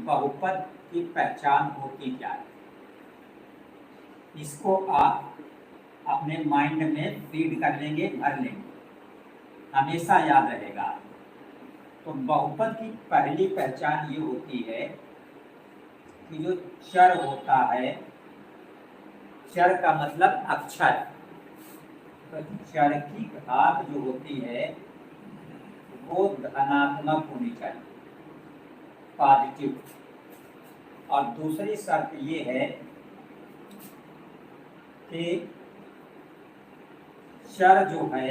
बहुपद की पहचान होती क्या है, इसको आप अपने माइंड में फीड कर लेंगे, भर लेंगे, हमेशा याद रहेगा। तो बहुपद की पहली पहचान ये होती है कि जो चर होता है, चर का मतलब अक्षर, तो चर की घात जो होती है वो धनात्मक होनी चाहिए, पॉजिटिव। और दूसरी शर्त ये है कि चर जो है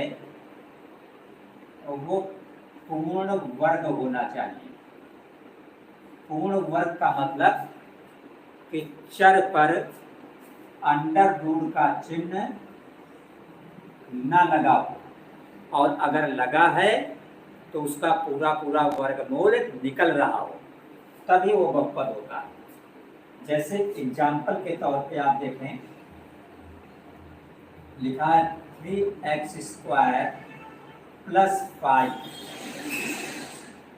वो पूर्ण वर्ग होना चाहिए। पूर्ण वर्ग का मतलब कि चर पर अंडर रूट का चिन्ह न लगा हो, और अगर लगा है तो उसका पूरा पूरा वर्गमूल निकल रहा हो, तभी वो बहुपद होता है। जैसे एग्जाम्पल के तौर पे आप देखें, लिखा है 3x² + 5।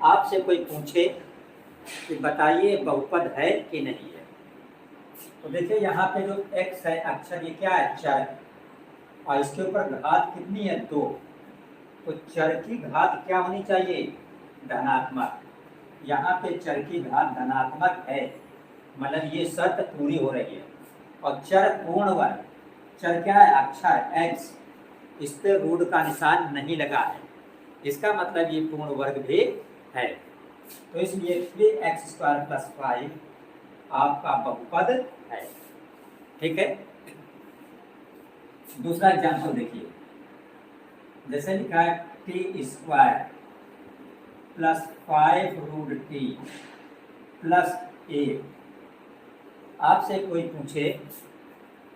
आपसे कोई पूछे कि बताइए बहुपद है कि नहीं है, तो देखिए यहाँ पे जो x है अक्षर, ये क्या है, चर, और इसके ऊपर घात कितनी है, 2। तो चर की घात क्या होनी चाहिए, धनात्मक। यहाँ पे चर की घात धनात्मक है, मतलब ये शर्त पूरी हो रही है। और चर पूर्ण वर्ग, चर क्या है, अक्षर x, इस पे रूट का निशान नहीं लगा है, इसका मतलब ये पूर्ण वर्ग भी है। तो इसलिए 3x² + 5 आपका बहुपद है। ठीक है। दूसरा एग्जाम्पल देखिए, जैसे लिखा है t² + 5√t + 1। आपसे कोई पूछे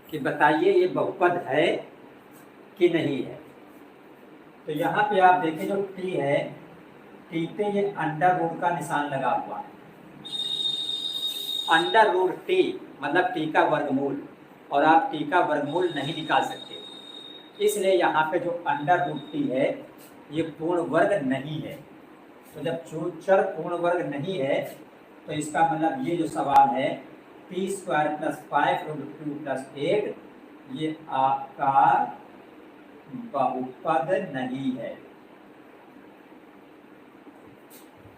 कि बताइए ये बहुपद है कि नहीं है, तो यहाँ पे आप देखें जो t है, t पे ये अंडर रूट का निशान लगा हुआ है। अंडर रूट t मतलब t का वर्गमूल, और आप t का वर्गमूल नहीं निकाल सकते, इसलिए यहाँ पे जो अंडर रूट t है ये पूर्ण वर्ग नहीं है। तो जब चर पूर्ण वर्ग नहीं है तो इसका मतलब ये जो सवाल है t² + 5√2 + 8, ये आपका बहुपद नहीं है।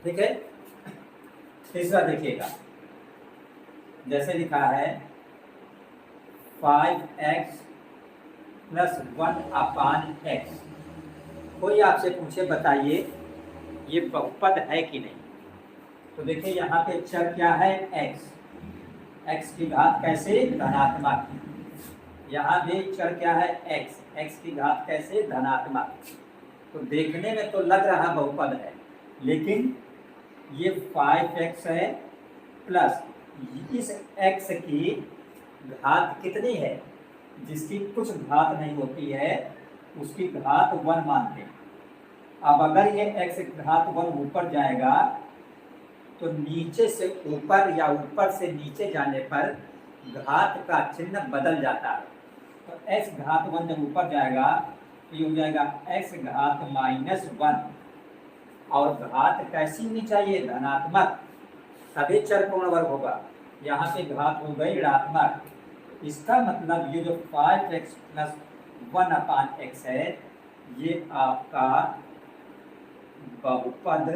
ठीक है। तीसरा देखिएगा, जैसे लिखा है 5x + 1/x। कोई आपसे पूछे बताइए ये बहुपद है कि नहीं, तो देखिए यहाँ पे चर क्या है, x की घात कैसे, धनात्मक। यहाँ भी चर क्या है, x की घात कैसे, धनात्मक। तो देखने में तो लग रहा बहुपद है, लेकिन ये 5x है प्लस इस x की घात कितनी है, जिसकी कुछ घात नहीं होती है उसकी घात 1 मानते हैं। अब अगर ये x घात 1 ऊपर जाएगा तो नीचे से ऊपर या ऊपर से नीचे जाने पर घात का चिन्ह बदल जाता है। तो x घात 1 जब ऊपर जाएगा तो ये हो जाएगा x घात -1, और घात कैसी होनी चाहिए, धनात्मक, तभी चर पूर्ण वर्ग होगा। यहाँ पे घात हो गई ऋणात्मक, इसका मतलब ये जो 5x + 1/x है ये आपका बहुपद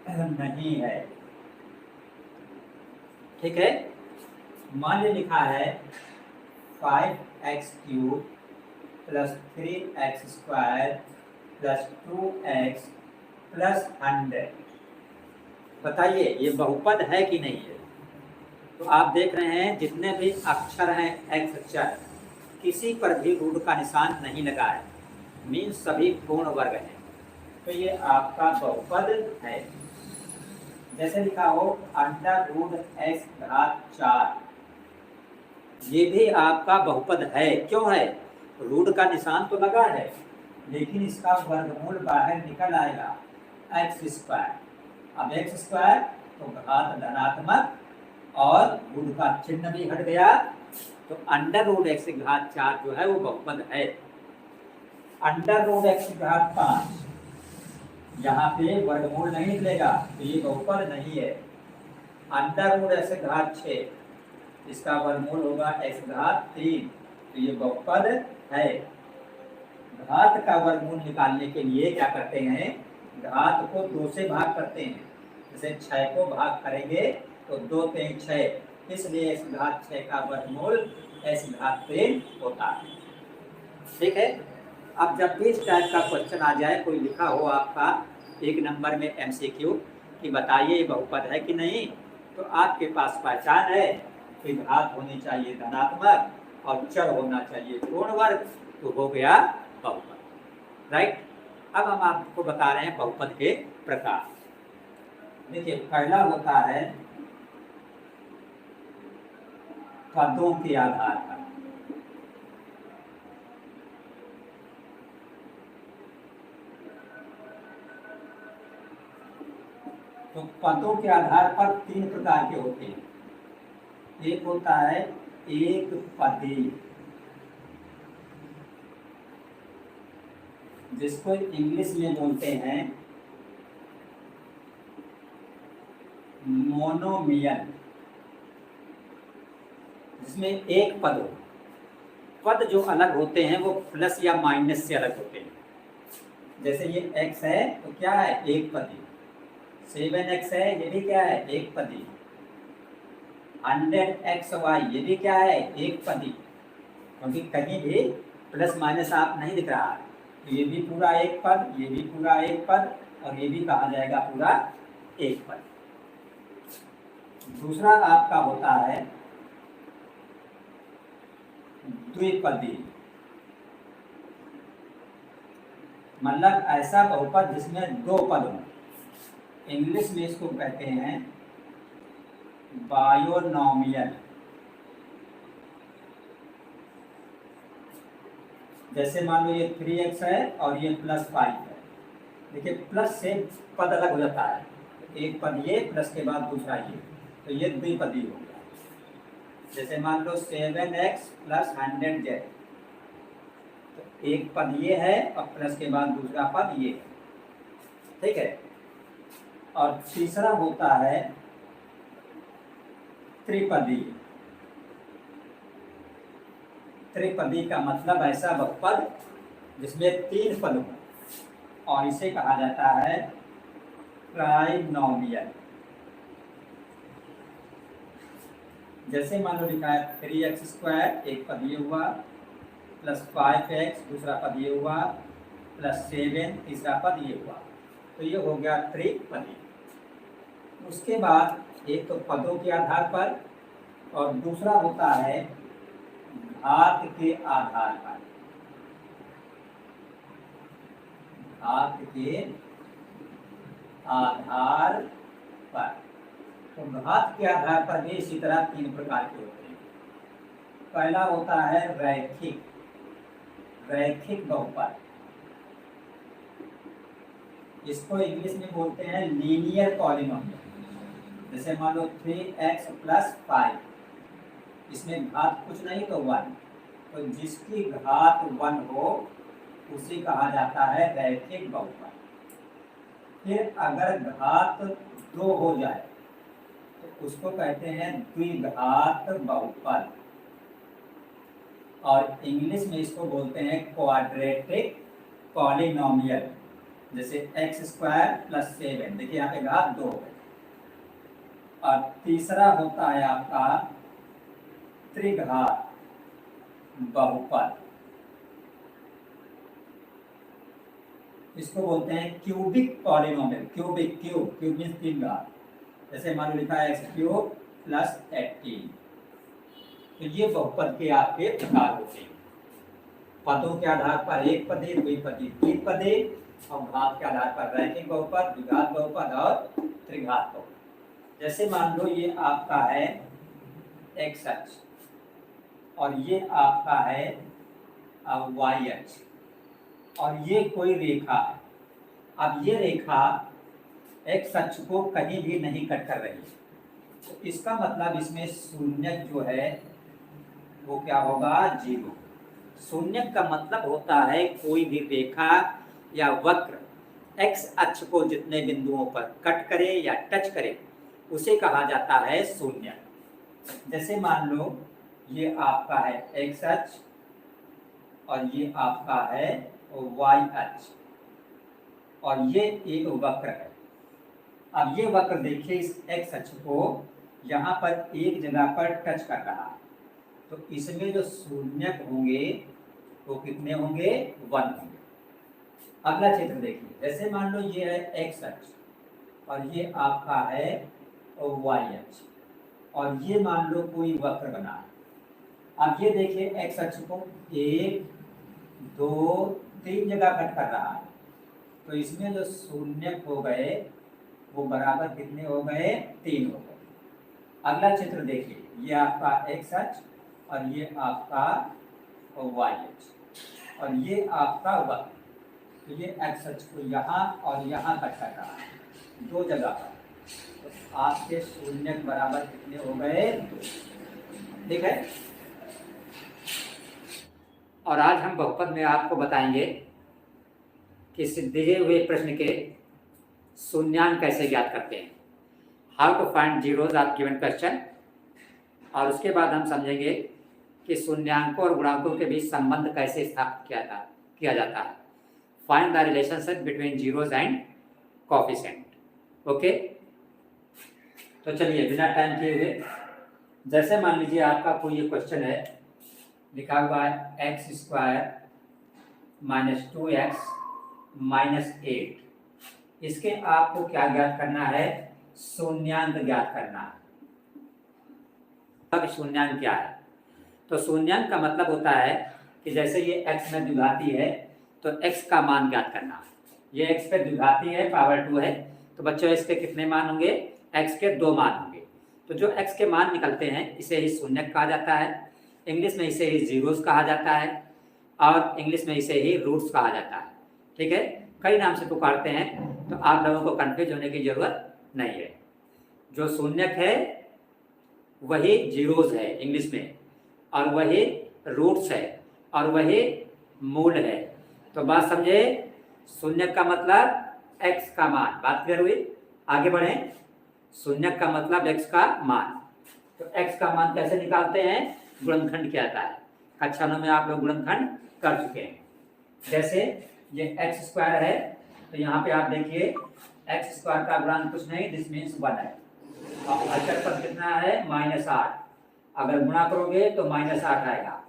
नहीं है। ठीक है। मान लीजिए लिखा है 5x³ + 3x² + 2x + 100। बताइए ये बहुपद है कि नहीं है। तो आप देख रहे हैं जितने भी अक्षर हैं x अक्षर, किसी पर भी रूट का निशान नहीं लगा है, मीन्स सभी पूर्ण वर्ग हैं, तो ये आपका बहुपद है। जैसे लिखा हो √x घात 4, ये भी आपका बहुपद है। क्यों है, रूट का निशान तो लगा है, लेकिन इसका वर्गमूल बाहर निकल आएगा x²। अब x² तो घात धनात्मक और रूट का चिन्ह भी हट गया, तो √x घात 4 जो है वो बहुपद है। √x घात 5 यहाँ पे वर्गमूल नहीं निकलेगा, तो ये बहुपद नहीं है। अंडर रूट x घात 6, इसका वर्गमूल होगा x घात 3। तो ये बहुपद है। घात का वर्गमूल निकालने के लिए क्या करते हैं, घात को 2 से भाग करते हैं। जैसे 6 को भाग करेंगे तो 2 3 6, इसलिए x घात 6 का वर्गमूल x घात 3 होता है। ठीक है। अब जब भी इस टाइप का क्वेश्चन आ जाए, कोई लिखा हो आपका 1 नंबर में MCQ कि बताइए ये बहुपद है कि नहीं, तो आपके पास पहचान है कि घात होनी चाहिए धनात्मक और चर होना चाहिए पूर्ण वर्ग, तो हो गया बहुपद। राइट। अब हम आपको बता रहे हैं बहुपद के प्रकार। देखिए, पहला होता है पदों के आधार पर। तो पदों के आधार पर 3 प्रकार के होते हैं। एक होता है एक पदी, जिसको इंग्लिश में बोलते हैं मोनोमियल, जिसमें एक पद हो। पद जो अलग होते हैं वो प्लस या माइनस से अलग होते हैं। जैसे ये x है तो क्या है, एक पदी। 7x है, ये भी क्या है, एक पदी। 100xy, ये भी क्या है, एक पदी। क्योंकि कहीं भी प्लस माइनस आप नहीं दिख रहा है, तो ये भी पूरा एक पद, ये भी पूरा एक पद, और ये भी कहा जाएगा पूरा एक पद। दूसरा आपका होता है द्विपदी, मतलब ऐसा बहुपद जिसमें 2 पद हों। इंग्लिश में इसको कहते हैं बायोनोमियल। जैसे मान लो ये 3x है और ये +5 है। देखिए, प्लस से पद अलग हो जाता है, एक पद ये प्लस के बाद दूसरा ये, तो ये द्विपदी हो गया। जैसे मान लो 7x + 100z, तो एक पद ये है और प्लस के बाद दूसरा पद ये है। ठीक है। और तीसरा होता है त्रिपदी। त्रिपदी का मतलब ऐसा बहुपद जिसमें 3 पद हों, और इसे कहा जाता है ट्राइनोमियल। जैसे मान लो लिखा है 3x² एक पद ये हुआ, +5x दूसरा पद ये हुआ, +7 तीसरा पद ये हुआ, तो ये हो गया त्रिपदी। उसके बाद एक तो पदों के आधार पर, और दूसरा होता है घात के आधार पर। घात के आधार पर, तो घात के आधार पर भी इसी तरह 3 प्रकार के होते हैं। पहला होता है रैखिक, रैखिक बहुपद। इसको इंग्लिश में बोलते हैं लीनियर पॉलिनोमियल। जैसे मान लो 3x + 5, इसमें घात कुछ नहीं तो 1, तो जिसकी घात 1 हो उसे कहा जाता है रैखिक बहुपद। फिर अगर घात 2 हो जाए तो उसको कहते हैं द्विघात बहुपद, और इंग्लिश में इसको बोलते हैं क्वाड्रेटिक पॉलिनोमियल। जैसे x² + 7, देखिए यहाँ पे घात 2 हो गए। और तीसरा होता है आपका त्रिघात बहुपद, इसको बोलते हैं cubic polynomial. Cubic, cube means 3 घात। जैसे मान लो लिखा है x³ + 18। तो ये बहुपद के आपके प्रकार होते हैं। पदों के आधार पर एक पदी, द्विपदी, त्रिपदी, और घात के आधार पर रैखिक बहुपद, द्विघात बहुपद और त्रिघात बहुपद। जैसे मान लो ये आपका है x अक्ष और ये आपका है y अक्ष, और ये कोई रेखा है। अब ये रेखा x अक्ष को कहीं भी नहीं कट कर रही है, तो इसका मतलब इसमें शून्यक जो है वो क्या होगा, 0। शून्यक का मतलब होता है कोई भी रेखा या वक्र x अक्ष को जितने बिंदुओं पर कट करे या टच करे उसे कहा जाता है शून्य। जैसे मान लो ये आपका है एक्स अक्ष और ये आपका है वाई अक्ष और ये एक वक्र है। अब ये वक्र देखिए इस एक्स अक्ष को यहाँ पर एक जगह पर टच कर रहा है, तो इसमें जो शून्यक होंगे वो कितने होंगे? 1 होंगे। अगला चित्र देखिए, जैसे मान लो ये है एक्स अक्ष और ये आपका है वाई अक्ष और ये मान लो कोई वक्र बना है। अब ये देखिए एक्स अक्ष को 1 2 3 जगह कट कर रहा है, तो इसमें जो शून्यक हो गए वो बराबर कितने हो गए? 3 हो गए। अगला चित्र देखिए, ये आपका एक्स अक्ष और ये आपका वाई अक्ष और ये आपका वक्र, तो ये एक्स अक्ष को यहाँ और यहाँ कट कर रहा है 2 जगह पर, तो आपके शून्यक बराबर कितने हो गए? 2। ठीक है। और आज हम बहुपद में आपको बताएंगे कि दिए हुए प्रश्न के शून्यांक कैसे ज्ञात करते हैं, how to find zeros of given question. और उसके बाद हम समझेंगे कि शून्यांकों और गुणांकों के बीच संबंध कैसे स्थापित किया जाता है। Find the relationship between zeros and coefficient. Okay, तो चलिए बिना टाइम किए हुए, जैसे मान लीजिए आपका कोई ये क्वेश्चन है, लिखा हुआ है x square minus 2x minus 8, इसके आपको क्या ज्ञात करना है? शून्यांक ज्ञात करना है। अब शून्यांक क्या है? तो शून्यांक का मतलब होता है कि जैसे ये x में द्विघाती है तो x का मान ज्ञात करना। ये x पे द्विघाती है, पावर 2 है, तो बच्चों इसके कितने मान होंगे? x के 2 मान होंगे। तो जो x के मान निकलते हैं इसे ही शून्यक कहा जाता है। इंग्लिश में इसे ही जीरोस कहा जाता है और इंग्लिश में इसे ही रूट्स कहा जाता है। ठीक है, कई नाम से पुकारते हैं, तो आप लोगों को कंफ्यूज होने की जरूरत नहीं है। जो शून्यक है वही जीरोस है इंग्लिश में, और वही रूट्स है, और वही मूल है। तो बात समझे, शून्यक का मतलब x का मान। बात क्लियर हुई? आगे बढ़ें। शून्यक का मतलब x का मान। तो x का मान कैसे निकालते हैं? गुणनखंड किया जाता है। कक्षा 9 में आप लोग गुणनखंड कर चुके हैं। जैसे ये एक्स स्क्वायर है, तो यहाँ पे आप देखिए एक्स स्क्वायर का गुणांक कुछ नहीं, दिस मीन्स 1 है। और अचर पद कितना है? -8। अगर गुणा करोगे तो -8 आएगा।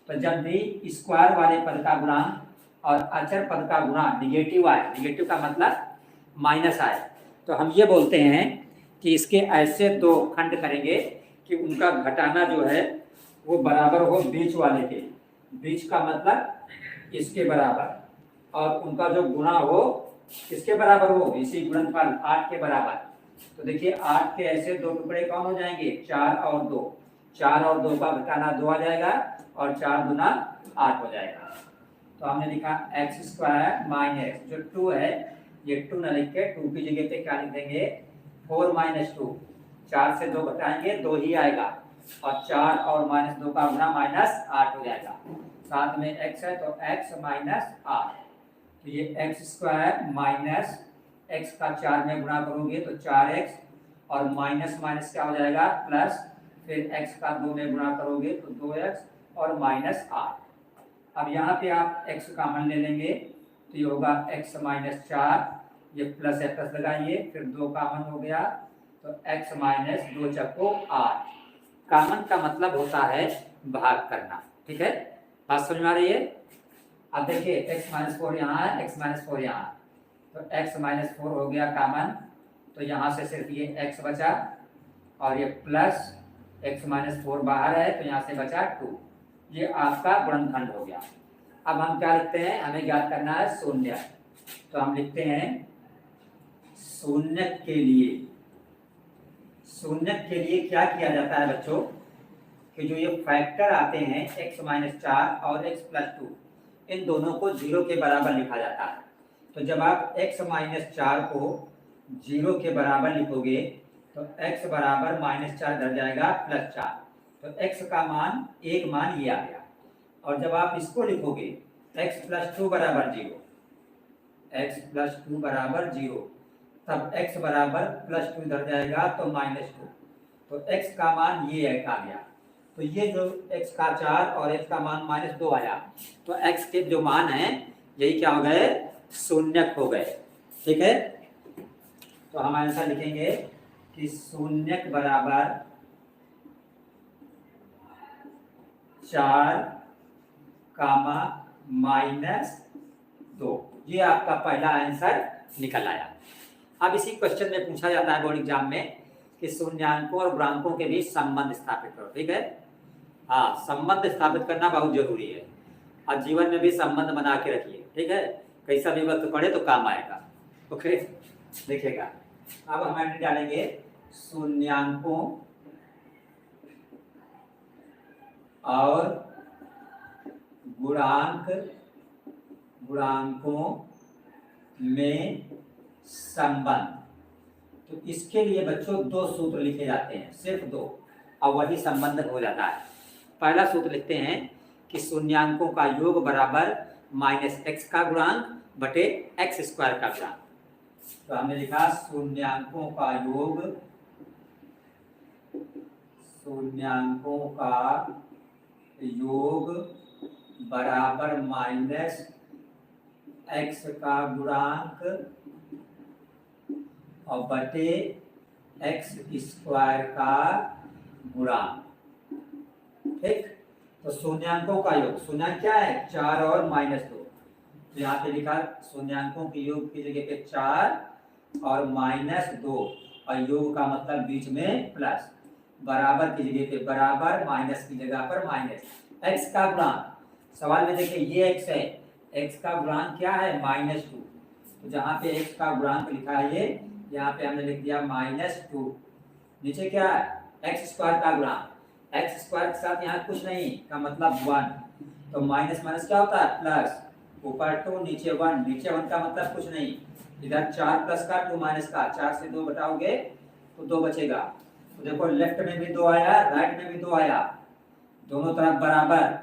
तो जब भी स्क्वायर वाले पद का गुणांक और अचर पद का गुणांक निगेटिव आए, निगेटिव का मतलब माइनस आए, तो हम ये बोलते हैं कि इसके ऐसे 2 खंड करेंगे कि उनका घटाना जो है वो बराबर हो बीच वाले के। बीच का मतलब इसके बराबर, और उनका जो गुणा हो किसके बराबर हो? इसी गुणनफल 8 के बराबर। तो देखिए 8 के ऐसे 2 टुकड़े कौन हो जाएंगे? 4 और 2। 4 और 2 का घटाना 2 आ जाएगा और 4 दूना 8 हो जाएगा। तो हमने लिखा एक्स स्क्वायर माइनस जो 2 है, ये 2 न लिख के 2 की जगह पे क्या लिख देंगे? 4 माइनस 2। 4 से 2 घटाएंगे 2 ही आएगा, और 4 और -2 का गुना -8 हो जाएगा। साथ में x है तो x माइनस 8। तो ये एक्स स्क्वायर माइनस एक्स का 4 में गुणा करोगे तो 4x, और माइनस माइनस क्या हो जाएगा? प्लस, फिर x का 2 में गुणा करोगे तो 2x और -8। अब यहाँ पे आप x कॉमन ले लेंगे तो ये होगा x माइनस 4, ये प्लस है, प्लस लगाइए, फिर 2 कॉमन हो गया तो x माइनस 2 चक्को 8। कॉमन का मतलब होता है भाग करना। ठीक है, बात समझ में आ रही है? अब देखिए x माइनस 4 यहाँ है, x माइनस 4 यहाँ, तो x माइनस 4 हो गया कॉमन, तो यहाँ से सिर्फ ये x बचा, और ये प्लस x माइनस 4 बाहर है तो यहाँ से बचा 2। ये आपका गुणनखंड हो गया। अब हम क्या लिखते हैं? हमें ज्ञात करना है शून्य। तो हम लिखते हैं शून्यक के लिए, शून्यक के लिए क्या किया जाता है बच्चों कि जो ये फैक्टर आते हैं x माइनस 4 और x प्लस 2, इन दोनों को 0 के बराबर लिखा जाता है। तो जब आप x माइनस 4 को 0 के बराबर लिखोगे तो x बराबर -4 धर जाएगा +4, तो x का मान एक मान ये आ गया। और जब आप इसको लिखोगे x प्लस 2 बराबर 0, x प्लस 2 बराबर 0, तब x बराबर +2 इधर जाएगा तो -2। तो x का मान ये है आ गया। तो ये जो x का 4 और x का मान -2 आया, तो x के जो मान है यही क्या हो गए, शून्यक हो गए। ठीक है, तो हम आंसर लिखेंगे कि शून्यक बराबर 4, -2। ये आपका पहला आंसर निकल आया। अब इसी क्वेश्चन में पूछा जाता है बोर्ड एग्जाम में कि शून्याङ्कों और गुणांकों के बीच संबंध स्थापित करो। ठीक है, हाँ, संबंध स्थापित करना बहुत जरूरी है और जीवन में भी संबंध बना के रखिए। ठीक है, कैसा भी वक्त पड़े तो काम आएगा। ओके, देखिएगा, अब हम डालेंगे शून्याङ्कों और गुणांकों में संबंध। तो इसके लिए बच्चों 2 सूत्र लिखे जाते हैं, सिर्फ 2, और वही संबंध हो जाता है। पहला सूत्र लिखते हैं कि शून्याङ्कों का योग बराबर -x का गुणांक बटे x² का गुणांक। तो हमने लिखा शून्याङ्कों का योग बराबर -x का गुणांक और बटे x² का गुणांक। ठीक, तो शून्याङ्कों का योग, शून्याङ्क क्या है, 4 और -2। तो यहाँ पे लिखा शून्याङ्कों के योग की जगह पे 4 और -2, और योग का मतलब बीच में प्लस, बराबर की जगह पे बराबर, माइनस की जगह पर माइनस। x का गुणांक, सवाल में देखिए ये x है, x का गुणांक क्या है, -2। तो जहाँ पे x का गुणांक लिखा है ये, यहाँ पे हमने लिख दिया -2। नीचे क्या है, x² का गुणांक, x² के साथ यहाँ कुछ नहीं का मतलब 1, तो माइनस माइनस क्या होता है, प्लस, ऊपर 2 नीचे 1, नीचे 1 का मतलब कुछ नहीं, इधर 4 प्लस का 2 माइनस का, 4 से 2 घटाओगे तो 2 बचेगा। तो देखो लेफ्ट में भी 2 आया, राइट में भी 2 आया, दोनों तरफ बराबर,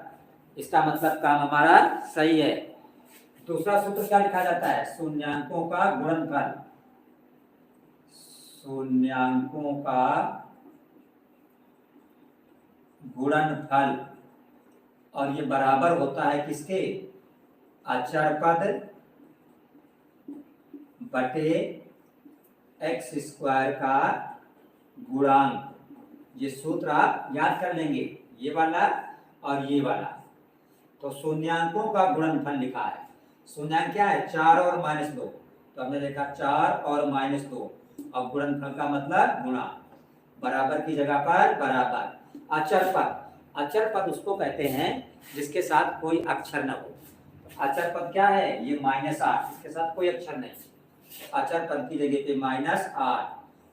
इसका मतलब काम हमारा सही है। दूसरा सूत्र क्या लिखा जाता है, शून्याङ्कों का गुणनफल, शून्याङ्कों का गुणनफल, और ये बराबर होता है किसके, अचर पद बटे x² का गुणांक। ये सूत्र आप याद कर लेंगे, ये वाला और ये वाला। तो शून्याङ्कों का गुणनफल लिखा है, शून्याङ्क क्या है, 4 और -2, तो हमने लिखा 4 और -2, और गुणनफल का मतलब गुणा, बराबर की जगह पर बराबर। अचर पद, अचर पद उसको कहते हैं जिसके साथ कोई अक्षर न हो। अचर पद क्या है, ये -8, इसके साथ कोई अक्षर नहीं, अचर पद की जगह पे -8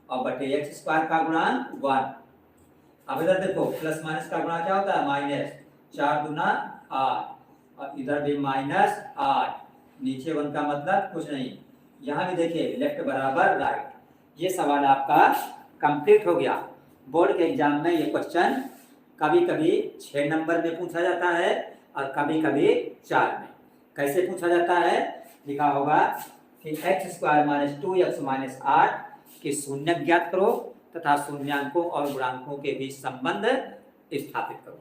और बटे x² का गुणांक 1। अब इधर देखो प्लस माइनस का गुणा क्या होता है, माइनस, 4 दूना 8, और इधर भी -8, नीचे 1 का मतलब कुछ नहीं। यहाँ भी देखिए लेफ्ट बराबर राइट। ये सवाल आपका कंप्लीट हो गया। बोर्ड के एग्जाम में ये क्वेश्चन कभी कभी 6 नंबर में पूछा जाता है और कभी कभी 4 में। कैसे पूछा जाता है, लिखा होगा कि x² - 2x - 8 की शून्यक ज्ञात करो तथा शून्याङ्कों और गुणांकों के बीच संबंध स्थापित करो।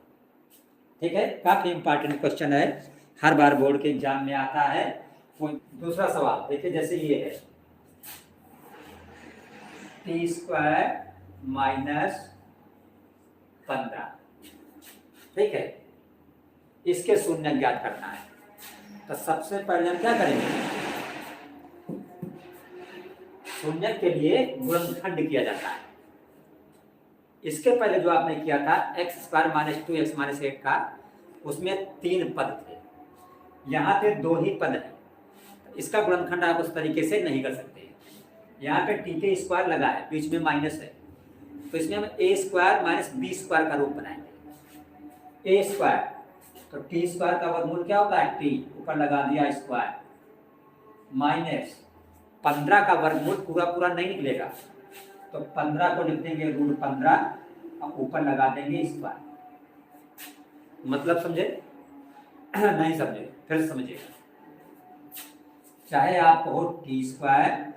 ठीक है, काफी इंपॉर्टेंट क्वेश्चन है, हर बार बोर्ड के एग्जाम में आता है। दूसरा सवाल देखिए, जैसे ये है t² - 15, ठीक है, इसके शून्यक ज्ञात करना है। तो सबसे पहले हम क्या करेंगे, शून्यक के लिए गुणनखंड किया जाता है। इसके पहले जो आपने किया था x² - 2x - 8 का, उसमें 3 पद थे, यहाँ पे 2 ही पद है। इसका गुणनखंड आप उस तरीके से नहीं कर सकते। यहाँ पे t² लगा है, बीच में माइनस है, तो इसमें हम a² - b² का रूप बनाएंगे। a², तो t² का वर्गमूल क्या होता है, t, ऊपर लगा दिया स्क्वायर, माइनस 15 का वर्गमूल पूरा पूरा नहीं निकलेगा, तो 15 को लिख देंगे √15 और ऊपर लगा देंगे स्क्वायर। मतलब समझे नहीं समझे, फिर समझिएगा। चाहे आप हो t²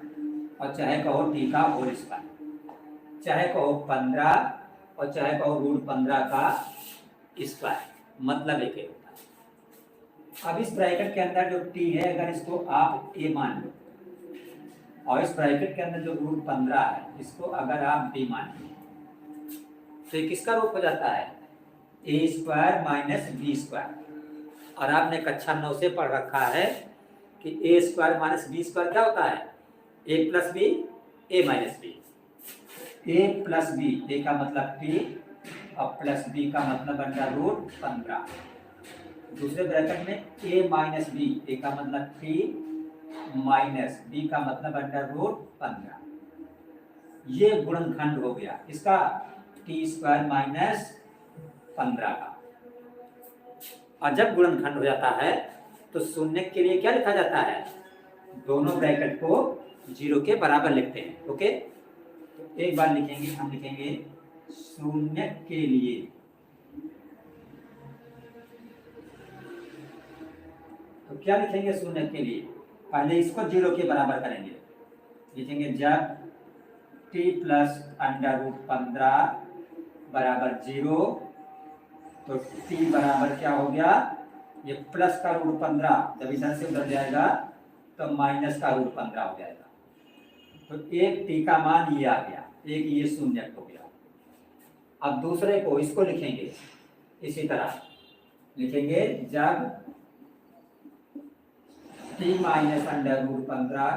और चाहे कहो टी का होल स्क्वायर, चाहे कहो 15 और चाहे कहो √15 का स्क्वायर, मतलब एक ही होता है। अब इस ब्रैकेट के अंदर जो टी है अगर इसको आप ए मान लो और इस ब्रैकेट के अंदर जो √15 है इसको अगर आप बी मान लो तो ये किसका रूप हो जाता है? a² minus b²। और आपने कक्षा 9 से पढ़ रखा है कि a² माइनस b² क्या होता है? a plus B a minus B. a plus B, a का मतलब t और प्लस b का मतलब √15। दूसरे ब्रैकेट में a माइनस बी, a का मतलब t माइनस b का मतलब √15। ये गुणनखंड हो गया इसका t² माइनस 15 का। और जब गुणनखंड हो जाता है तो शून्य के लिए क्या लिखा जाता है? दोनों ब्रैकेट को 0 के बराबर लिखते हैं। ओके, तो एक बार लिखेंगे, हम लिखेंगे शून्य के लिए तो क्या लिखेंगे? शून्य के लिए पहले इसको 0 के बराबर करेंगे, लिखेंगे जब t प्लस √15 बराबर 0 तो t बराबर क्या हो गया? ये प्लस का √15 जब इधर से उधर जाएगा तो माइनस का √15 हो जाएगा। तो एक t का मान ये आ गया, एक ये शून्य हो गया। अब दूसरे को इसको लिखेंगे इसी तरह, लिखेंगे जब t माइनस √15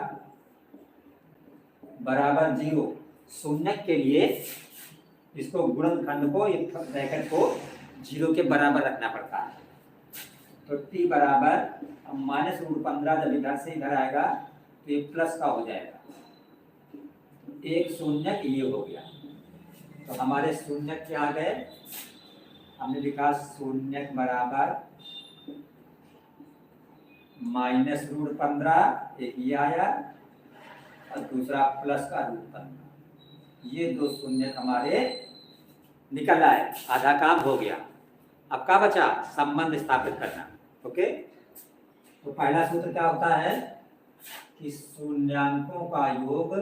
बराबर 0, शून्य के लिए इसको गुणनखंड को ब्रैकेट को 0 के बराबर रखना पड़ता है। तो t बराबर माइनस √15 जब इधर से इधर आएगा तो ये प्लस का हो जाएगा, एक शून्य ये हो गया। तो हमारे शून्य क्या आ गए? हमने लिखा शून्य बराबर माइनस √15, एक ये आया और दूसरा प्लस का √15। ये दो शून्य हमारे निकल आए, आधा काम हो गया। अब क्या बचा? संबंध स्थापित करना। ओके, तो पहला सूत्र क्या होता है कि शून्यांकों का योग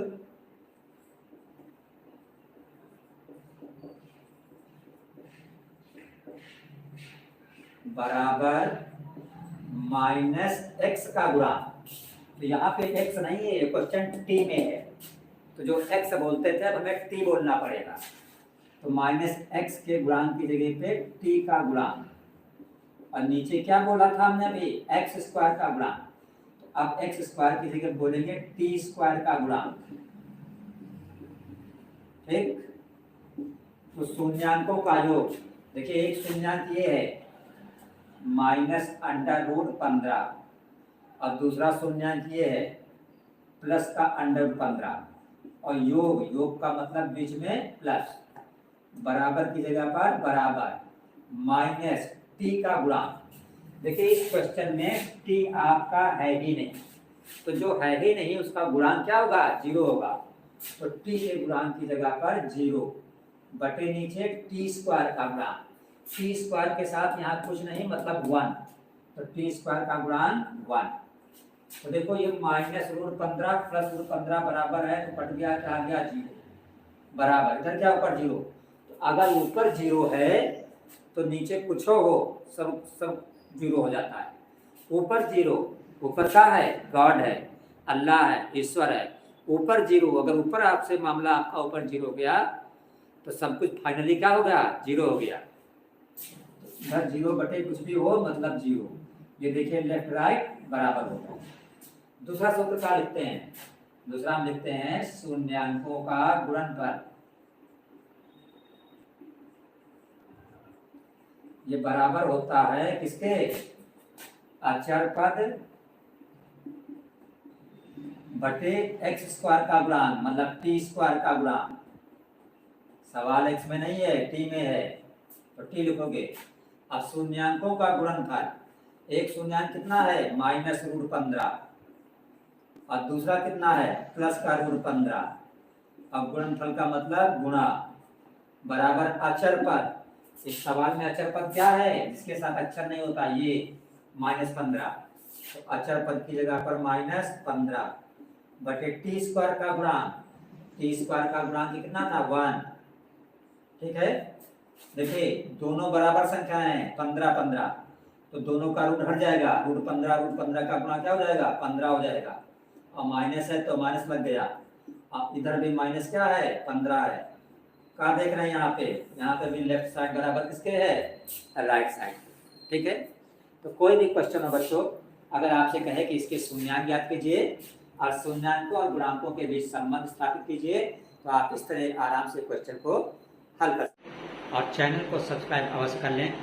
बराबर माइनस x का गुणांक। तो यहाँ पे x नहीं है, क्वेश्चन t में है, तो जो x बोलते थे अब हमें t बोलना पड़ेगा। तो माइनस x के गुणांक की जगह पे t का गुणांक, और नीचे क्या बोला था हमने अभी? x² का गुणांक। तो अब x² की जगह बोलेंगे t² का गुणांक। ठीक, तो शून्यांकों का योग, देखिए एक शून्यांक ये है माइनस √15 और दूसरा शून्यांक ये है प्लस का √15 और योग का मतलब बीच में प्लस, बराबर की जगह पर बराबर माइनस t का गुणांक। देखिए इस क्वेश्चन में t आपका है ही नहीं, तो जो है ही नहीं उसका गुणांक क्या होगा? 0 होगा। तो t के गुणांक की जगह पर 0 बटे नीचे t² का गुणांक। t² के साथ यहाँ कुछ नहीं मतलब 1, तो t² का गुणांक 1। तो देखो ये माइनस √15 प्लस √15 बराबर है, तो कट गया, क्या आ गया? 0 बराबर, इधर क्या ऊपर 0। तो अगर ऊपर 0 है तो नीचे कुछ हो सब 0 हो जाता है। ऊपर 0, ऊपर क्या है? गॉड है, अल्लाह है, ईश्वर है। ऊपर 0, अगर ऊपर आपसे मामला आपका ऊपर 0 हो गया तो सब कुछ फाइनली क्या हो गया? 0 हो गया। इधर 0 बटे कुछ भी हो मतलब 0। ये देखिए लेफ्ट राइट बराबर होगा। दूसरा सूत्र क्या लिखते हैं? दूसरा हम लिखते हैं शून्यांकों का गुणनफल। ये बराबर होता है किसके? अचर पद बटे x² का गुणांक, मतलब t² का गुणांक। सवाल x में नहीं है, t में है, तो t लिखोगे। अब शून्यांकों का गुणनफल, एक शून्यांक कितना है? माइनस √15 और दूसरा कितना है? प्लस का √15। अब गुणनफल का मतलब गुणा बराबर अचर पद। इस सवाल में अचर पद क्या है? जिसके साथ अक्षर नहीं होता, ये -15। तो अचर पद की जगह पर -15 बटे टी स्क्वायर का गुणांक, टी स्क्वायर का गुणांक कितना था 1। ठीक है, देखिए दोनों बराबर संख्या है 15 15, तो दोनों का रूट हट जाएगा, रूट 15 का गुणा क्या हो जाएगा 15 हो जाएगा, और माइनस है तो माइनस लग गया, इधर भी माइनस क्या है 15 है। क्या देख रहे हैं यहाँ पे भी लेफ्ट साइड बराबर किसके है, राइट साइड। ठीक है, तो कोई भी क्वेश्चन हो बच्चों, अगर आपसे कहे कि इसके शून्यांक ज्ञात कीजिए और शून्यांकों और गुणांकों के बीच संबंध स्थापित कीजिए, तो आप इस तरह आराम से क्वेश्चन को हल कर सकते हैं। और चैनल को सब्सक्राइब अवश्य कर लें,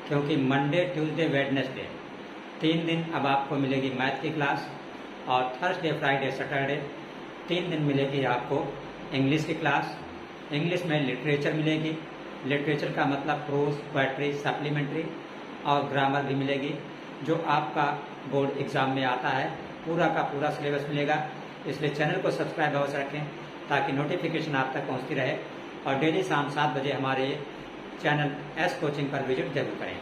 क्योंकि मंडे ट्यूसडे वेडनेसडे 3 दिन अब आपको मिलेगी मैथ की क्लास, और थर्सडे फ्राइडे सैटरडे 3 दिन मिलेगी आपको इंग्लिश की क्लास। इंग्लिश में लिटरेचर मिलेगी, लिटरेचर का मतलब प्रोज, पोएट्री, सप्लीमेंट्री, और ग्रामर भी मिलेगी, जो आपका बोर्ड एग्जाम में आता है। पूरा का पूरा सिलेबस मिलेगा, इसलिए चैनल को सब्सक्राइब अवश्य रखें ताकि नोटिफिकेशन आप तक पहुंचती रहे। और डेली शाम 7 बजे हमारे चैनल एस कोचिंग पर विजिट जरूर करें,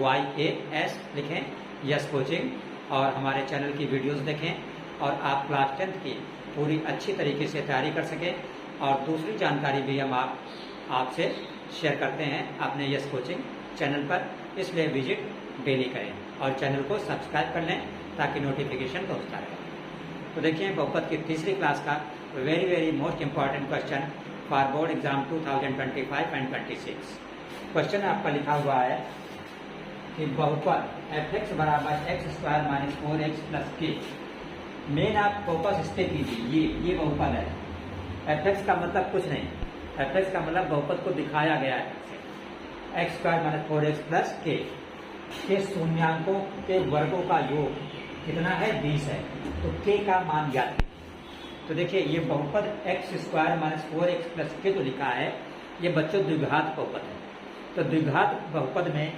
YAS लिखें, यस कोचिंग, और हमारे चैनल की वीडियोस देखें और आप क्लास 10th की पूरी अच्छी तरीके से तैयारी कर सकें। और दूसरी जानकारी भी हम आपसे शेयर करते हैं अपने यस कोचिंग चैनल पर, इसलिए विजिट डेली करें और चैनल को सब्सक्राइब कर लें ताकि नोटिफिकेशन पहुंचता रहे। तो देखिए बहुपद की तीसरी क्लास का very most important question for board exam 2025 and 26। Question आपका लिखा हुआ है कि बहुपद fx बराबर x² माइनस 4x प्लस के। मेन आप फोकस इस पे कीजिए, ये बहुपद है। fx का मतलब कुछ नहीं, fx का मतलब बहुपद को दिखाया गया है, x² माइनस 4x प्लस के शून्यांकों के वर्गों का योग कितना है 20 है, तो k का मान ज्ञात। तो देखिए ये बहुपद x² माइनस 4x प्लस के जो लिखा है, ये बच्चों द्विघात बहुपद है। तो द्विघात बहुपद में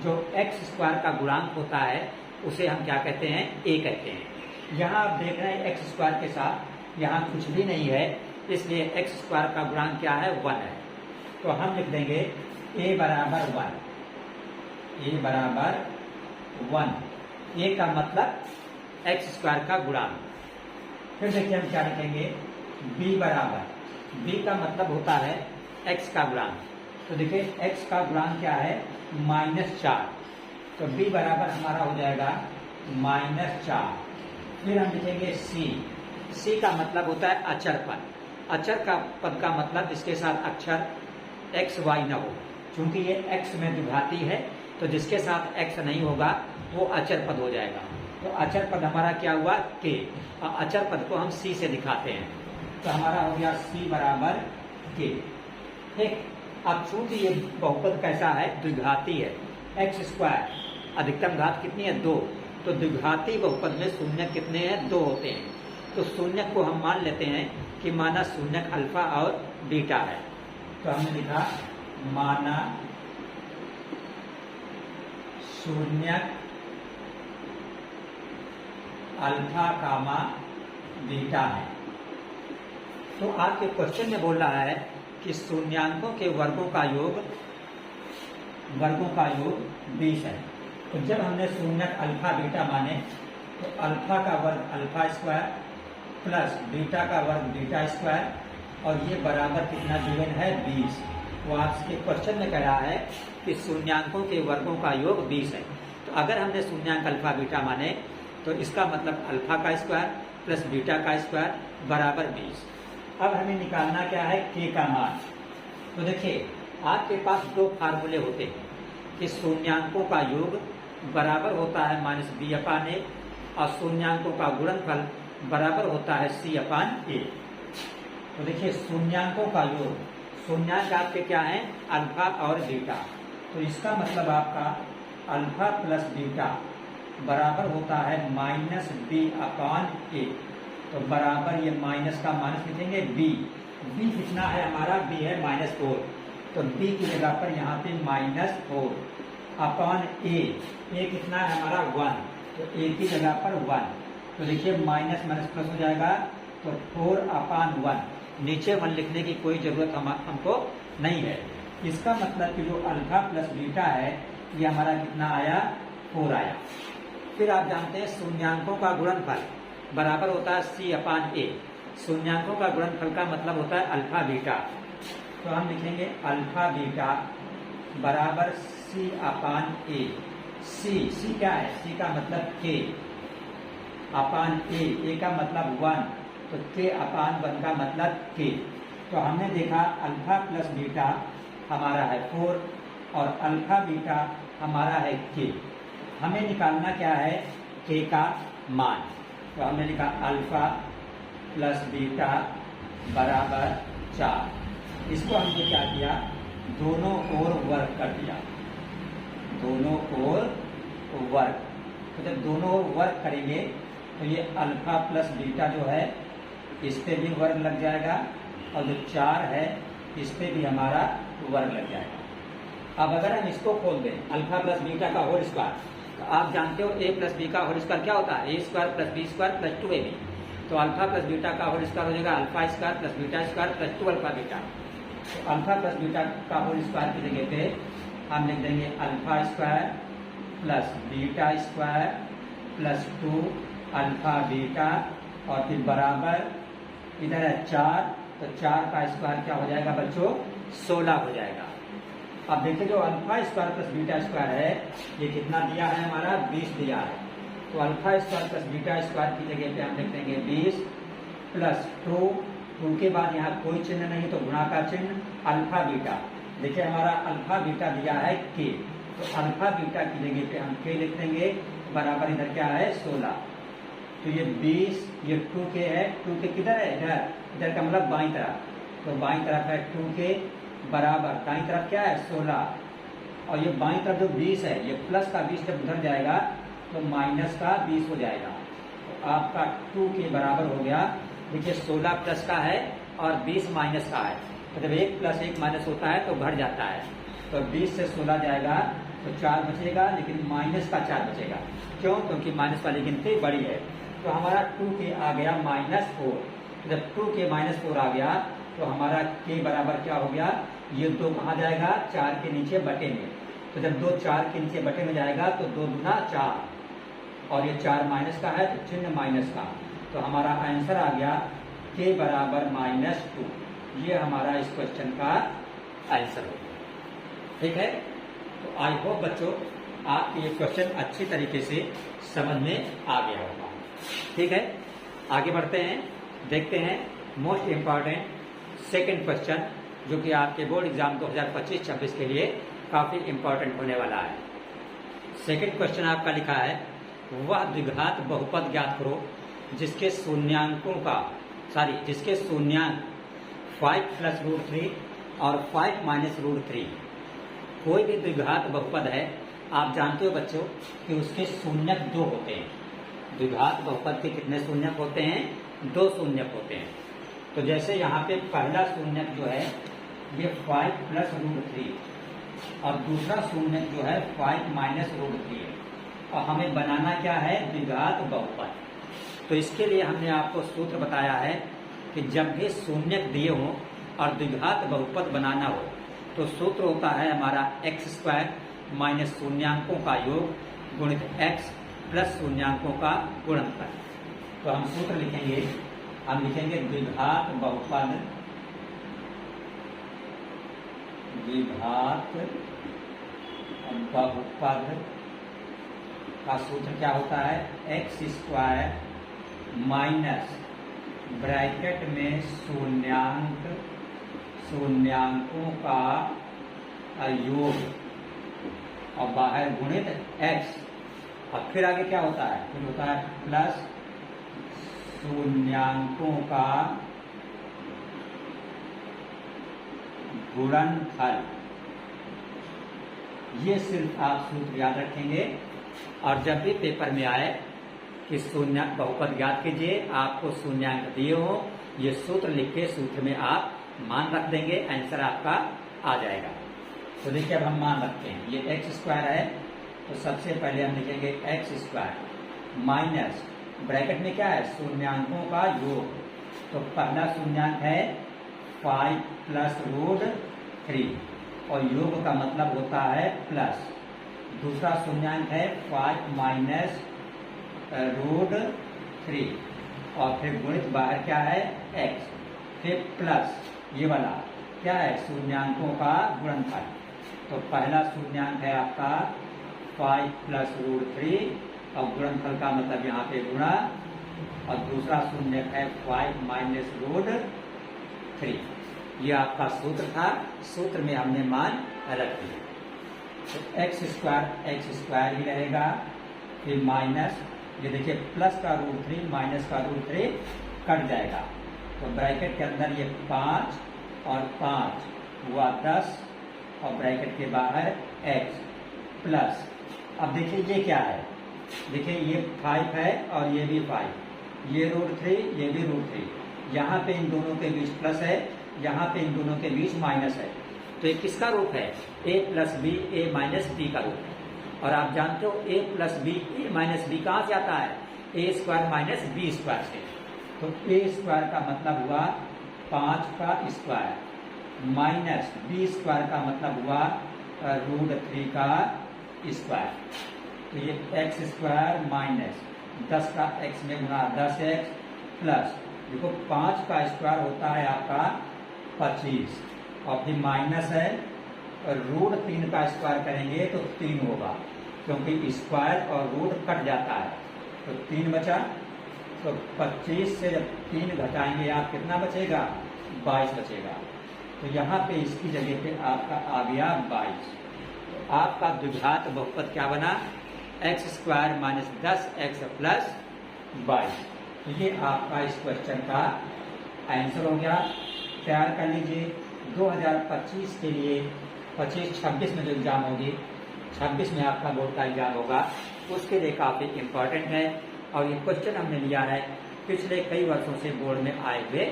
जो x² का गुणांक होता है उसे हम क्या कहते हैं, a कहते हैं। यहाँ आप देख रहे हैं x² के साथ यहाँ कुछ भी नहीं है, इसलिए x² का गुणांक क्या है 1 है। तो हम लिख देंगे a बराबर 1, a बराबर 1, a का मतलब x² का गुणांक। फिर देखिए हम क्या लिखेंगे, b बराबर, b का मतलब होता है x का गुणांक। तो देखिए x का गुणांक क्या है -4, तो b बराबर हमारा हो जाएगा -4। फिर हम लिखेंगे c का मतलब होता है अचर पद। अचर का पद का मतलब जिसके साथ अक्षर x y न हो, क्योंकि ये x में द्विघाती है, तो जिसके साथ x नहीं होगा वो अचर पद हो जाएगा। तो अचर पद हमारा क्या हुआ k, और अचर पद को हम c से दिखाते हैं, तो हमारा हो गया c बराबर k। ठीक, अब चूंकि ये बहुपद कैसा है, द्विघाती है, x² अधिकतम घात कितनी है 2, तो द्विघाती बहुपद में शून्य कितने हैं 2 होते हैं। तो शून्य को हम मान लेते हैं कि माना शून्य अल्फा और बीटा है, तो हमने लिखा माना शून्य अल्फा कामा बीटा है। तो आपके क्वेश्चन में बोल रहा है कि शून्यांकों के वर्गों का योग 20 है। तो जब हमने शून्य अल्फा बीटा माने, तो अल्फा का वर्ग अल्फा स्क्वायर प्लस बीटा का वर्ग बीटा स्क्वायर, और ये बराबर कितना गिवन है 20। तो आपके क्वेश्चन में कह रहा है कि शून्यांकों के वर्गों का योग 20 है। तो अगर हमने शून्यांक अल्फा बीटा माने, तो इसका मतलब अल्फा का स्क्वायर प्लस बीटा का स्क्वायर बराबर 20। अब हमें निकालना क्या है k का मान। तो देखिए आपके पास 2 फार्मूले होते हैं कि शून्यांकों का योग बराबर होता है -b/a, और शून्यांकों का गुणनफल बराबर होता है c/a। तो देखिए शून्यांकों का योग, शून्यांक आपके क्या है अल्फा और बीटा, तो इसका मतलब आपका अल्फा प्लस बीटा बराबर होता है -b/a। तो बराबर ये माइनस का माइनस लिखेंगे b कितना है हमारा, b है -4, तो b की जगह पर यहाँ पे -4 अपॉन a कितना है हमारा 1, तो a की जगह पर 1। तो देखिए माइनस माइनस प्लस हो जाएगा, तो 4/1, नीचे 1 लिखने की कोई जरूरत हमको नहीं है। इसका मतलब कि जो अल्फा प्लस बीटा है ये हमारा कितना आया 4 आया। फिर आप जानते हैं शून्यांकों का गुणनफल, बराबर होता है सी अपान ए। शून्यांकों का गुणनफल का मतलब होता है अल्फा बीटा। तो हम लिखेंगे अल्फा बीटा बराबर सी अपान ए। सी क्या है? सी का मतलब के अपान ए का मतलब 1, तो के अपान 1 का मतलब के। तो हमने देखा अल्फा प्लस बीटा हमारा है 4 और अल्फा बीटा हमारा है के। हमें निकालना क्या है? के का मान। तो हमने लिखा अल्फा प्लस बीटा बराबर 4। इसको हमने क्या किया? दोनों ओर वर्ग कर दिया, दोनों ओर वर्ग। तो जब दोनों ओर वर्ग करेंगे तो ये अल्फा प्लस बीटा जो है इस पे भी वर्ग लग जाएगा और जो 4 है इस पे भी हमारा वर्ग लग जाएगा। अब अगर हम इसको खोल दें अल्फा प्लस बीटा का होल स्क्वायर, तो आप जानते हो ए प्लस बी का होल स्क्वायर क्या होता है? A square plus B square plus 2ab। तो अल्फा प्लस बीटा का होल स्क्वायर हो जाएगा alpha square plus beta square plus 2 alpha beta. तो अल्फा प्लस बीटा का होल स्क्वायर की जगह पे हम लिख देंगे alpha square plus beta square plus 2 alpha beta और फिर बराबर इधर है 4, तो 4 का स्क्वायर क्या हो जाएगा बच्चों? 16 हो जाएगा। अब देखिए जो alpha square plus beta square है ये कितना दिया है? हमारा 20 दिया है। तो alpha square plus beta square की जगह पे हम लिख देंगे 20 प्लस 2 के बाद यहाँ कोई चिन्ह नहीं तो गुणा का चिन्ह अल्फा बीटा। देखिए हमारा अल्फा बीटा दिया है के, तो अल्फा बीटा की जगह पे हम के लिख देंगे बराबर इधर क्या है? 16। तो ये 20 ये 2k है, 2k किधर है? इधर का मतलब बाईं तरफ। तो बाईं तरफ है 2k बराबर दाईं तरफ क्या है? 16। और ये बाईं तरफ जो 20 है ये प्लस का 20 जब उधर जाएगा तो माइनस का 20 हो जाएगा। तो आपका 2k बराबर हो गया। देखिए 16 प्लस का है और 20 माइनस का है, तो जब 1 प्लस 1 माइनस होता है तो घट जाता है। तो 20 से 16 जाएगा तो 4 बचेगा, लेकिन माइनस का 4 बचेगा। क्यों? क्योंकि माइनस वाली गिनती बड़ी है। तो हमारा 2k आ गया -4। जब 2k -4 आ गया तो हमारा k बराबर क्या हो गया? ये 2 कहाँ जाएगा? 4 के नीचे बटे में। तो जब 2 4 के नीचे बटे में जाएगा तो 2 दूना 4 और ये 4 माइनस का है तो चिन्ह माइनस का। तो हमारा आंसर आ गया k बराबर -2। ये हमारा इस क्वेश्चन का आंसर होगा। ठीक है, तो आई होप बच्चों आपको ये क्वेश्चन अच्छी तरीके से समझ में आ गया होगा। ठीक है, आगे बढ़ते हैं, देखते हैं मोस्ट इम्पॉर्टेंट सेकंड क्वेश्चन जो कि आपके बोर्ड एग्जाम 2025-26 के लिए काफी इम्पोर्टेंट होने वाला है। सेकंड क्वेश्चन आपका लिखा है वह द्विघात बहुपद ज्ञात करो जिसके शून्यांक 5 + √3 और 5 - √3। कोई भी द्विघात बहुपद है, आप जानते हो बच्चों कि उसके शून्यक 2 होते हैं। द्विघात बहुपद के कितने शून्यक होते हैं? 2 शून्यक होते हैं। तो जैसे यहाँ पे पहला शून्यक जो है ये 5 + √3 और दूसरा शून्यक जो है 5 - √3 है। और हमें बनाना क्या है? द्विघात बहुपद। तो इसके लिए हमने आपको सूत्र बताया है कि जब भी शून्यक दिए हों और द्विघात बहुपद बनाना हो तो सूत्र होता है हमारा x² - शून्यांकों का योग गुणित x + शून्यांकों का गुणनफल। तो हम सूत्र लिखेंगे, हम लिखेंगे द्विघात बहुपद का सूत्र क्या होता है? x² - ब्रैकेट में शून्यांकों का योग और बाहर गुणित x। और फिर आगे क्या होता है? फिर होता है प्लस शून्यांकों का गुणनफल। ये सिर्फ आप सूत्र याद रखेंगे और जब भी पेपर में आए कि शून्यांक बहुपद ज्ञात कीजिए, आपको शून्यांक दिए हो, ये सूत्र लिख के सूत्र में आप मान रख देंगे, आंसर आपका आ जाएगा। तो देखिए अब हम मान रखते हैं, ये x² है तो सबसे पहले हम लिखेंगे x² माइनस ब्रैकेट में क्या है? शून्यांकों का योग। तो पहला शून्यांक है 5 + √3 और योग का मतलब होता है प्लस। दूसरा शून्यांक है 5 - √3 और फिर गुणित बाहर क्या है x, फिर प्लस ये वाला क्या है शून्यांकों का गुणनफल। तो पहला शून्यांक है आपका 5 प्लस √3 और गुणनफल का मतलब यहाँ पे गुणा, और दूसरा शून्य है 5 माइनस √3। ये आपका सूत्र था, सूत्र में हमने मान अलग किया। तो x स्क्वायर ही रहेगा, फिर माइनस ये देखिए प्लस का √3 माइनस का √3 कट जाएगा, तो ब्रैकेट के अंदर ये 5 और 5 हुआ 10 और ब्रैकेट के बाहर x प्लस। अब देखिए ये क्या है, देखिए ये 5 है और ये भी 5, ये √3 ये भी √3, यहाँ पे इन दोनों के बीच प्लस है, यहाँ पे इन दोनों के बीच माइनस है। तो ये किसका रूप है a plus B a minus B का रूप है। और आप जानते हो a plus B a minus B कहाँ से आता है, a square minus B square से। तो a स्क्वायर का मतलब हुआ 5 का स्क्वायर माइनस बी स्क्वायर का मतलब हुआ √3 का स्क्वायर। तो ये x स्क्वायर माइनस 10 का x में गुणा 10x प्लस देखो 5 का स्क्वायर होता है आपका 25 और फिर माइनस है √3 का स्क्वायर करेंगे तो 3 होगा, क्योंकि स्क्वायर और रूट कट जाता है तो 3 बचा। तो 25 से जब 3 घटाएंगे आप कितना बचेगा 22 बचेगा। तो यहाँ पे इसकी जगह पे आपका आ गया 22। तो आपका द्विघात बहुपद क्या बना x square minus 10x plus 22। तो ये आपका इस क्वेश्चन का आंसर हो गया। तैयार कर लीजिए 2025 के लिए 25-26 में जो एग्जाम होगी, 26 में आपका बोर्ड का एग्जाम होगा, उसके लिए काफ़ी इम्पोर्टेंट है। और ये क्वेश्चन हमने लिया है पिछले कई वर्षों से बोर्ड में आए हुए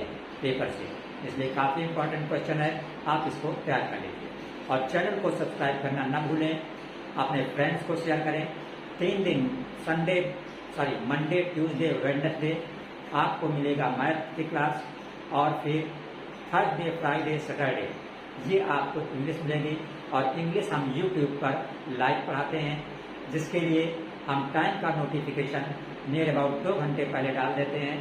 पेपर से, इसलिए काफ़ी इम्पोर्टेंट क्वेश्चन है। आप इसको तैयार कर लीजिए और चैनल को सब्सक्राइब करना ना भूलें, अपने फ्रेंड्स को शेयर करें। 3 दिन मंडे ट्यूसडे वेडनेसडे आपको मिलेगा मैथ की क्लास, और फिर थर्सडे फ्राइडे सैटरडे ये आपको इंग्लिश मिलेगी। और इंग्लिश हम यूट्यूब पर लाइव पढ़ाते हैं, जिसके लिए हम टाइम का नोटिफिकेशन नियर अबाउट 2 घंटे पहले डाल देते हैं।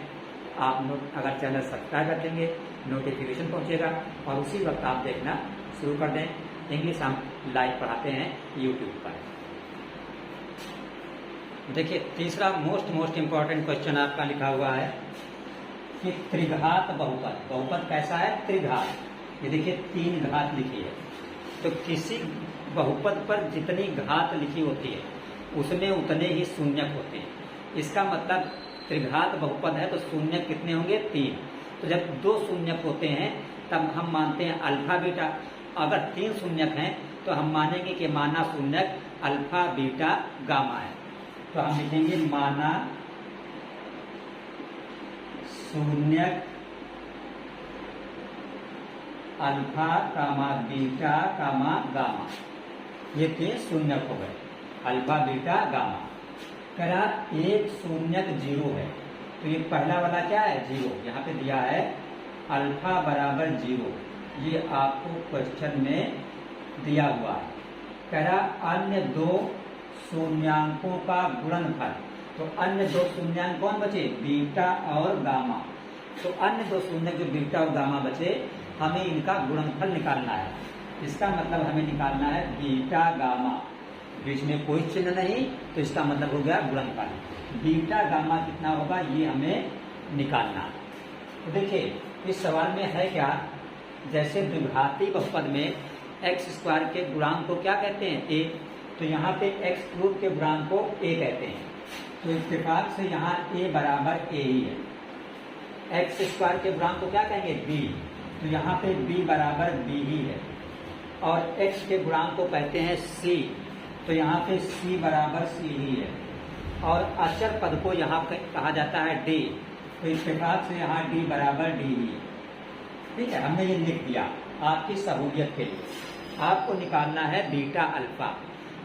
आप अगर चैनल सब्सक्राइब कर देंगे नोटिफिकेशन पहुंचेगा और उसी वक्त आप देखना शुरू कर दें। इंग्लिश हम लाइव पढ़ाते हैं यूट्यूब पर। देखिए तीसरा मोस्ट इम्पॉर्टेंट क्वेश्चन आपका लिखा हुआ है कि त्रिघात बहुपद कैसा है त्रिघात। ये देखिए 3 घात लिखी है, तो किसी बहुपद पर जितनी घात लिखी होती है उसमें उतने ही शून्यक होते हैं। इसका मतलब त्रिघात बहुपद है तो शून्यक कितने होंगे 3। तो जब 2 शून्यक होते हैं तब हम मानते हैं अल्फा बीटा। अगर 3 शून्यक हैं तो हम मानेंगे कि माना शून्यक अल्फा बीटा गामा है। तो हम लिखेंगे माना शून्यक अल्फा कामा बीटा कामा गामा। ये 3 शून्यक हो गए, अल्फा बीटा गामा। कह रहा 1 शून्यक 0 है, तो ये पहला वाला क्या है 0, यहाँ पे दिया है अल्फा बराबर 0। ये आपको क्वेश्चन में दिया हुआ है। कह रहा अन्य 2 शून्यांकों का गुणनफल। तो अन्य 2 शून्यांक कौन बचे बीटा और गामा। तो अन्य 2 शून्यक जो बीटा और गामा बचे, हमें इनका गुणनफल निकालना है। इसका मतलब हमें निकालना है बीटा गामा, बीच में कोई चिन्ह नहीं, तो इसका मतलब हो गया गुणनफल। बीटा गामा कितना होगा ये हमें निकालना। तो देखिए इस सवाल में है क्या, जैसे द्विघाती बहुपद में x स्क्वायर के गुणांक को क्या कहते हैं a, तो यहाँ पे x क्यूब के गुणांक को a कहते हैं। तो इत्तेफाक से यहाँ a बराबर a ही है। x स्क्वायर के गुणांक को क्या कहेंगे b, तो यहाँ पे b बराबर b ही है। और x के गुणांक को कहते हैं c, तो यहाँ पे c बराबर c ही है। और अचर पद को यहाँ पे कहा जाता है d, तो इत्तेफाक से यहाँ d बराबर d ही है। ठीक है, हमने ये लिख दिया आपकी सहूलियत के लिए। आपको निकालना है बीटा अल्फा।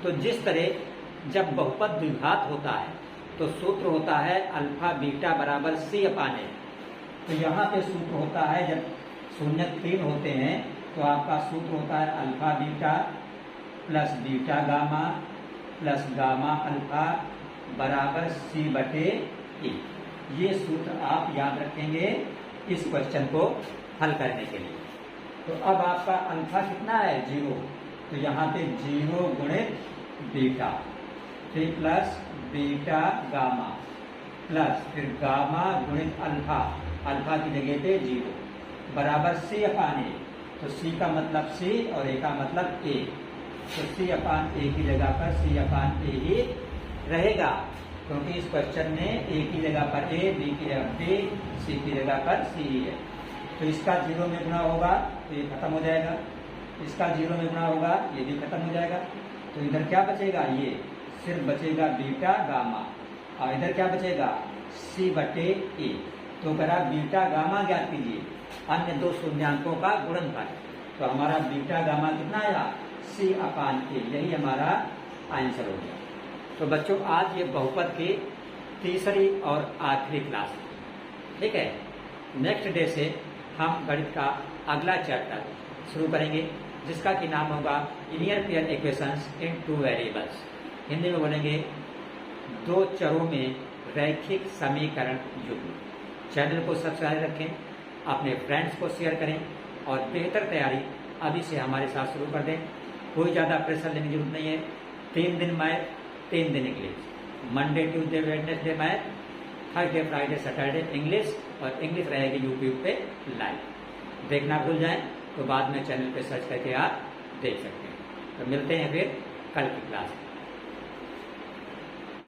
तो जिस तरह जब बहुपद द्विघात होता है तो सूत्र होता है अल्फा बीटा बराबर c अपान a। तो यहाँ पे सूत्र होता है जब शून्यक 3 होते हैं तो आपका सूत्र होता है alpha beta plus beta gamma plus gamma alpha बराबर c बटे e। ये सूत्र आप याद रखेंगे इस क्वेश्चन को हल करने के लिए। तो अब आपका अल्फा कितना है 0, तो यहाँ पे 0 गुणित बीटा, फिर प्लस बीटा गामा, प्लस फिर गामा गुणित अल्फा, अल्फा की जगह पे 0 बराबर C अपान ए। तो C का मतलब C और A का मतलब A, तो C अपान A की जगह पर C अपान A ही रहेगा, क्योंकि इस क्वेश्चन में A की जगह पर A, B की जगह B, C की जगह पर C है। तो इसका 0 में गुणा होगा तो ये खत्म हो जाएगा, इसका 0 में गुणा होगा ये भी खत्म हो जाएगा। तो इधर क्या बचेगा, ये सिर्फ बचेगा बीटा गामा, और इधर क्या बचेगा C बटे A। तो करा बीटा गामा ज्ञात कीजिए, अन्य दो शून्यांकों का गुणनफल। तो हमारा बीटा गामा कितना आया C अपान A, यही हमारा आंसर हो गया। तो बच्चों आज ये बहुपद की तीसरी और आखिरी क्लास, ठीक है। नेक्स्ट डे से हम गणित का अगला चैप्टर शुरू करेंगे, जिसका कि नाम होगा लीनियर पेयर इक्वेशंस इन 2 वेरिएबल्स। हिंदी में बोलेंगे दो चरों में रैखिक समीकरण युग्म। चैनल को सब्सक्राइब रखें, अपने फ्रेंड्स को शेयर करें और बेहतर तैयारी अभी से हमारे साथ शुरू कर दें। कोई ज़्यादा प्रेशर लेने की जरूरत नहीं है। 3 दिन मैथ, 3 दिन English, Monday Tuesday Wednesday math, Thursday Friday Saturday English, और इंग्लिश रहेगी यूट्यूब पे लाइव। देखना भूल जाएं तो बाद में चैनल पे सर्च करके आप देख सकते हैं। तो मिलते हैं फिर कल की क्लास में।